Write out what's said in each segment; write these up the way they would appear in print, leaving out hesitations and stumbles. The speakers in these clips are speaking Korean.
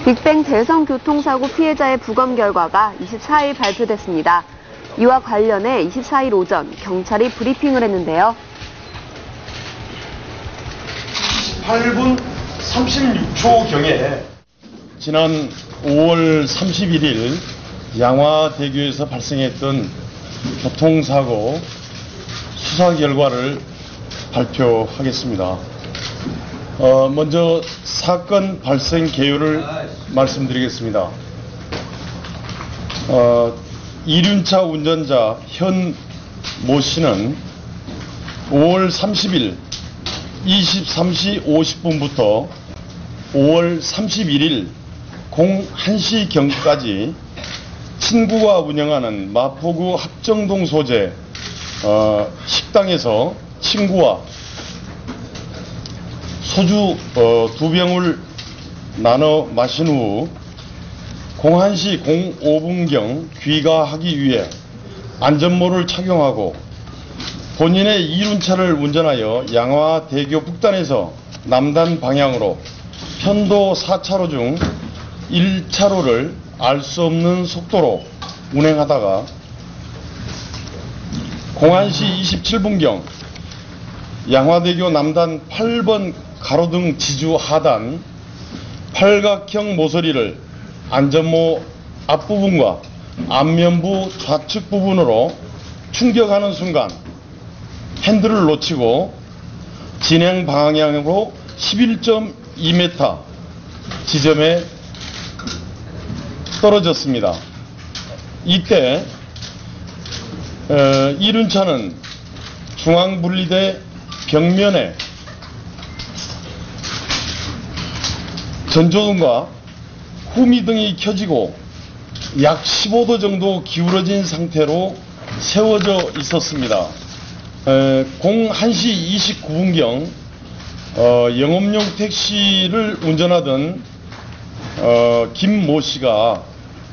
빅뱅 대성 교통사고 피해자의 부검 결과가 24일 발표됐습니다. 이와 관련해 24일 오전 경찰이 브리핑을 했는데요. 8분 36초경에 지난 5월 31일 양화대교에서 발생했던 교통사고 수사 결과를 발표하겠습니다. 먼저 사건 발생 개요를 말씀드리겠습니다. 이륜차 운전자 현 모 씨는 5월 30일 23시 50분부터 5월 31일 01시경까지 친구가 운영하는 마포구 합정동 소재 식당에서 친구와 소주 2병을 나눠 마신 후 01시 05분경 귀가하기 위해 안전모를 착용하고 본인의 이륜차를 운전하여 양화대교 북단에서 남단 방향으로 편도 4차로 중 1차로를 알 수 없는 속도로 운행하다가 01시 27분경 양화대교 남단 8번 가로등 지주 하단 팔각형 모서리를 안전모 앞부분과 앞면부 좌측 부분으로 충격하는 순간 핸들을 놓치고 진행 방향으로 11.2m 지점에 떨어졌습니다. 이때 이륜차는 중앙분리대 벽면에 전조등과 후미등이 켜지고 약 15도 정도 기울어진 상태로 세워져 있었습니다. 01시 29분경 영업용 택시를 운전하던 김 모 씨가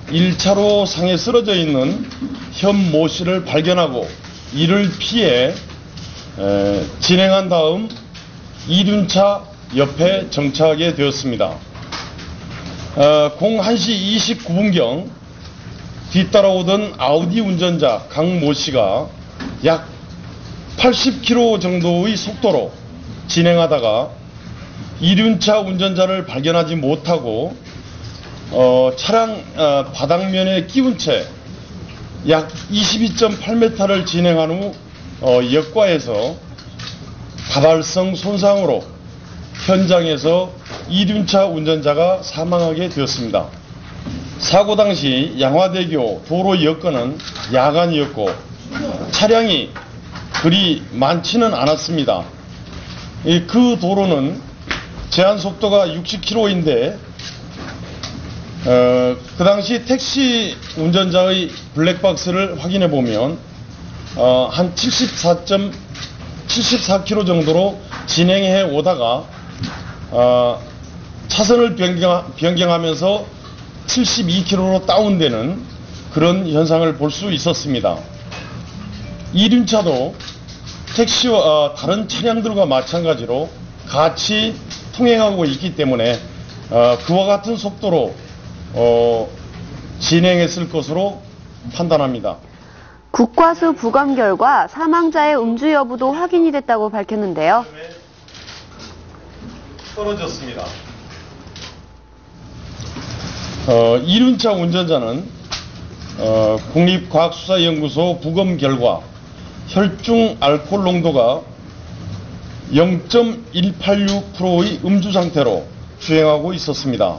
1차로 상에 쓰러져 있는 현 모 씨를 발견하고 이를 피해 진행한 다음 이륜차 옆에 정차하게 되었습니다. 01시 29분경 뒤따라오던 아우디 운전자 강 모 씨가 약 80km 정도의 속도로 진행하다가 이륜차 운전자를 발견하지 못하고 차량 바닥면에 끼운 채 약 22.8m를 진행한 후 역과에서 가발성 손상으로 현장에서 이륜차 운전자가 사망하게 되었습니다. 사고 당시 양화대교 도로 여건은 야간이었고 차량이 그리 많지는 않았습니다. 그 도로는 제한 속도가 60km인데 그 당시 택시 운전자의 블랙박스를 확인해 보면 한 74km 정도로 진행해 오다가 차선을 변경하면서 72km로 다운되는 그런 현상을 볼 수 있었습니다. 이륜차도 택시와 다른 차량들과 마찬가지로 같이 통행하고 있기 때문에 그와 같은 속도로 진행했을 것으로 판단합니다. 국과수 부검 결과 사망자의 음주 여부도 확인이 됐다고 밝혔는데요. 떨어졌습니다. 이륜차 운전자는 국립과학수사연구소 부검 결과 혈중 알코올 농도가 0.186%의 음주 상태로 주행하고 있었습니다.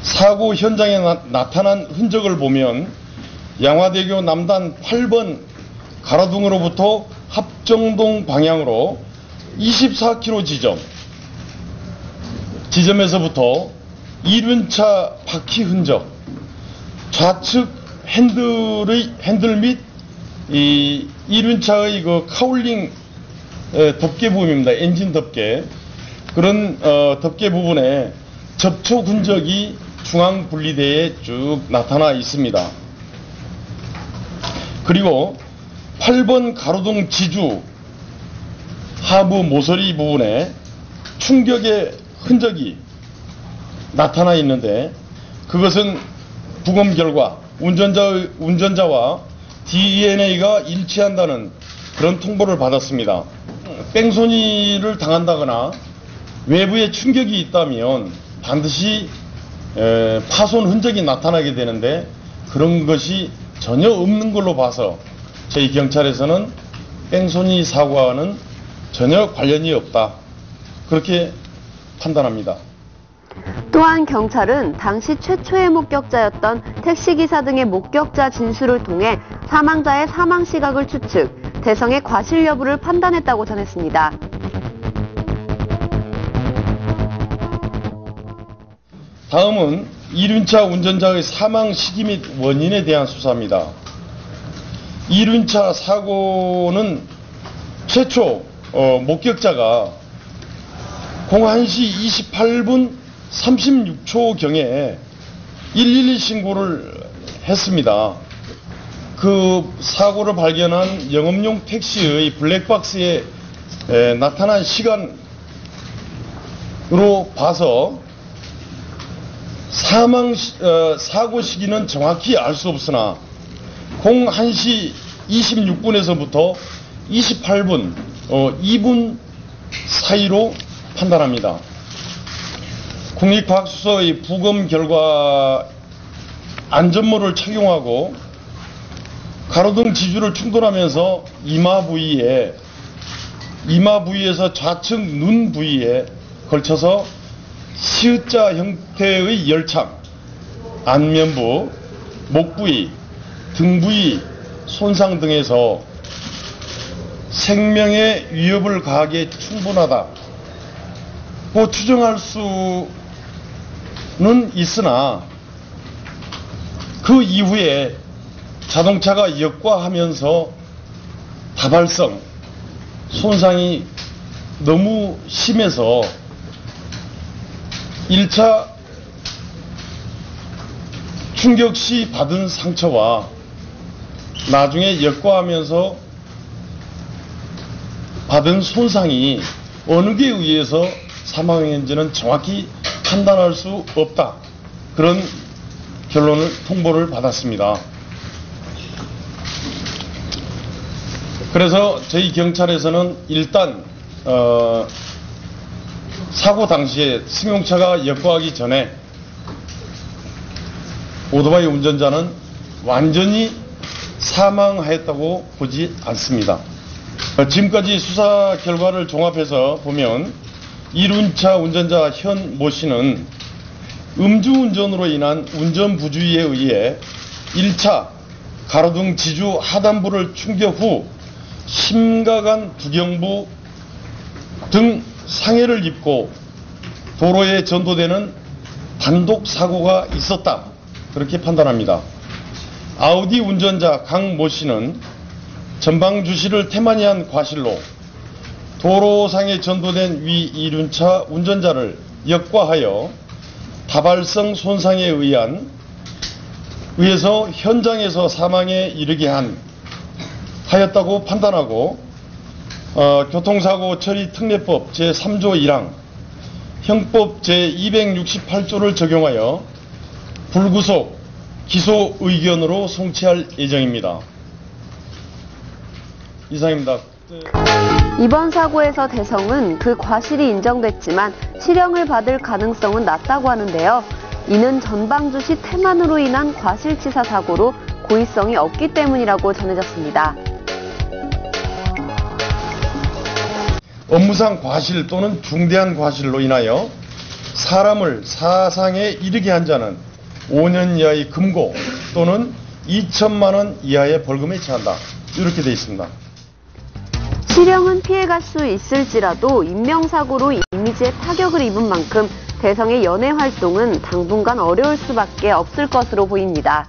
사고 현장에 나타난 흔적을 보면 양화대교 남단 8번 가로등으로부터 합정동 방향으로 24km 지점에서부터 이륜차 바퀴 흔적, 좌측 핸들 및 이륜차의 그 카울링 덮개 부분입니다. 엔진 덮개. 그런 덮개 부분에 접촉 흔적이 중앙 분리대에 쭉 나타나 있습니다. 그리고 8번 가로등 지주 하부 모서리 부분에 충격의 흔적이 나타나 있는데 그것은 부검 결과 운전자와 DNA가 일치한다는 그런 통보를 받았습니다. 뺑소니를 당한다거나 외부에 충격이 있다면 반드시 파손 흔적이 나타나게 되는데 그런 것이 전혀 없는 걸로 봐서 저희 경찰에서는 뺑소니 사고와는 전혀 관련이 없다, 그렇게 판단합니다. 또한 경찰은 당시 최초의 목격자였던 택시기사 등의 목격자 진술을 통해 사망자의 사망 시각을 추측, 대성의 과실 여부를 판단했다고 전했습니다. 다음은 이륜차 운전자의 사망 시기 및 원인에 대한 수사입니다. 이륜차 사고는 최초 목격자가 01시 28분 36초경에 112 신고를 했습니다. 그 사고를 발견한 영업용 택시의 블랙박스에 나타난 시간으로 봐서 사고 시기는 정확히 알 수 없으나 01시 26분에서부터 28분 2분 사이로 판단합니다. 국립과학수소의 부검 결과 안전모를 착용하고 가로등 지주를 충돌하면서 이마 부위에서 좌측 눈 부위에 걸쳐서 C자 형태의 열창, 안면부, 목 부위, 등 부위 손상 등에서 생명에 위협을 가하기에 충분하다고 추정할 수는 있으나 그 이후에 자동차가 역과하면서 다발성 손상이 너무 심해서 1차 충격 시 받은 상처와 나중에 역과하면서 받은 손상이 어느 게 의해서 사망했는지는 정확히 판단할 수 없다, 그런 통보를 받았습니다. 그래서 저희 경찰에서는 일단 사고 당시에 승용차가 역과하기 전에 오토바이 운전자는 완전히 사망하였다고 보지 않습니다. 지금까지 수사 결과를 종합해서 보면 이륜차 운전자 현 모 씨는 음주운전으로 인한 운전부주의에 의해 1차 가로등 지주 하단부를 충격 후 심각한 부경부 등 상해를 입고 도로에 전도되는 단독 사고가 있었다, 그렇게 판단합니다. 아우디 운전자 강 모 씨는 전방 주시를 태만히한 과실로 도로상에 전도된 위 이륜차 운전자를 역과하여 다발성 손상에 의해서 현장에서 사망에 이르게 하였다고 판단하고 교통사고 처리 특례법 제3조 1항 형법 제268조를 적용하여 불구속 기소 의견으로 송치할 예정입니다. 이상입니다. 이번 사고에서 대성은 그 과실이 인정됐지만 실형을 받을 가능성은 낮다고 하는데요. 이는 전방주시 태만으로 인한 과실치사 사고로 고의성이 없기 때문이라고 전해졌습니다. 업무상 과실 또는 중대한 과실로 인하여 사람을 사상에 이르게 한 자는 5년 이하의 금고 또는 2천만 원 이하의 벌금에 처한다, 이렇게 되어 있습니다. 실형은 피해갈 수 있을지라도 인명사고로 이미지에 타격을 입은 만큼 대성의 연애 활동은 당분간 어려울 수밖에 없을 것으로 보입니다.